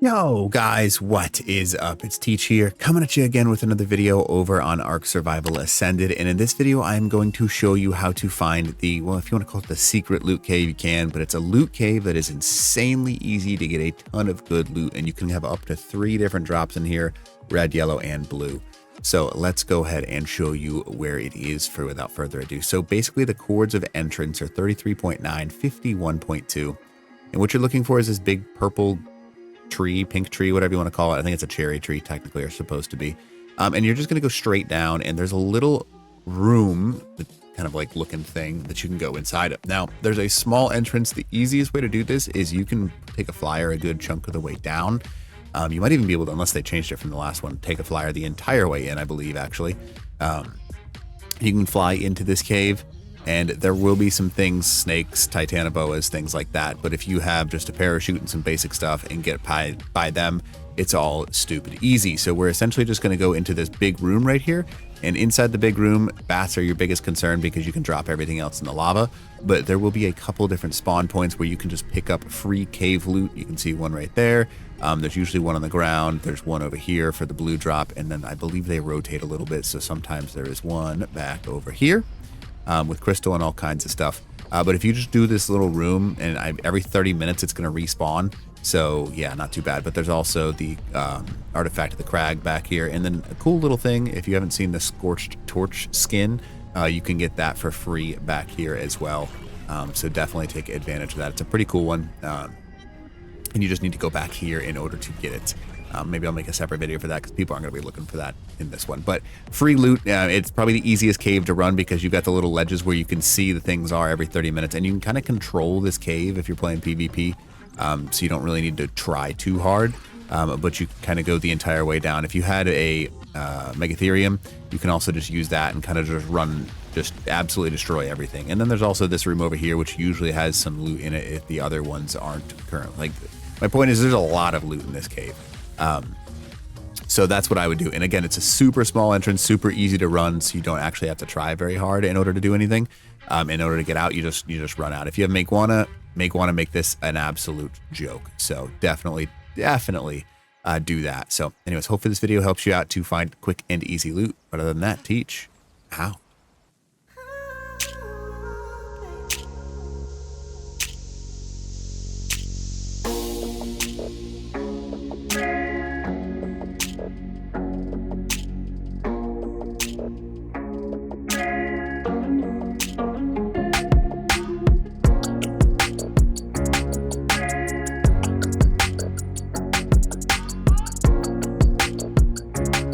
Yo guys, what is up? It's Teach here, coming at you again with another video over on Ark Survival Ascended, and in this video I'm going to show you how to find the, well, if you want to call it the secret loot cave, you can, but it's a loot cave that is insanely easy to get a ton of good loot, and you can have up to 3 different drops in here, red, yellow, and blue. So let's go ahead and show you where it is without further ado. So basically the chords of entrance are 33.9, 51.2, and what you're looking for is this big purple tree, pink tree, whatever you want to call it. I think it's a cherry tree technically, or supposed to be. And you're just going to go straight down, and there's a little room, kind of like looking thing that you can go inside of. Now, there's a small entrance. The easiest way to do this is you can take a flyer a good chunk of the way down. You might even be able to, unless they changed it from the last one, take a flyer the entire way in, I believe, actually. You can fly into this cave, and there will be some things, snakes, titanoboas, things like that. But if you have just a parachute and some basic stuff and get by them, it's all stupid easy. So we're essentially just going to go into this big room right here. And inside the big room, bats are your biggest concern because you can drop everything else in the lava. But there will be a couple different spawn points where you can just pick up free cave loot. You can see one right there. There's usually one on the ground. There's one over here for the blue drop. And then I believe they rotate a little bit. So sometimes there is one back over here. With crystal and all kinds of stuff. But if you just do this little room, and every 30 minutes it's going to respawn. So yeah, not too bad. But there's also the artifact of the crag back here. And then a cool little thing, if you haven't seen the scorched torch skin, you can get that for free back here as well. So definitely take advantage of that. It's a pretty cool one. And you just need to go back here in order to get it. Maybe I'll make a separate video for that because people aren't going to be looking for that in this one. But free loot, it's probably the easiest cave to run because you've got the little ledges where you can see the things are every 30 minutes. And you can kind of control this cave if you're playing PvP. So you don't really need to try too hard. But you kind of go the entire way down. If you had a Megatherium, you can also just use that and kind of just run, just absolutely destroy everything. And then there's also this room over here, which usually has some loot in it if the other ones aren't currently. Like, my point is there's a lot of loot in this cave. So that's what I would do. And again, it's a super small entrance, super easy to run, so you don't actually have to try very hard in order to do anything. In order to get out, you just run out. If you have make this an absolute joke. So definitely do that. So anyways, hopefully this video helps you out to find quick and easy loot. But other than that, teach out.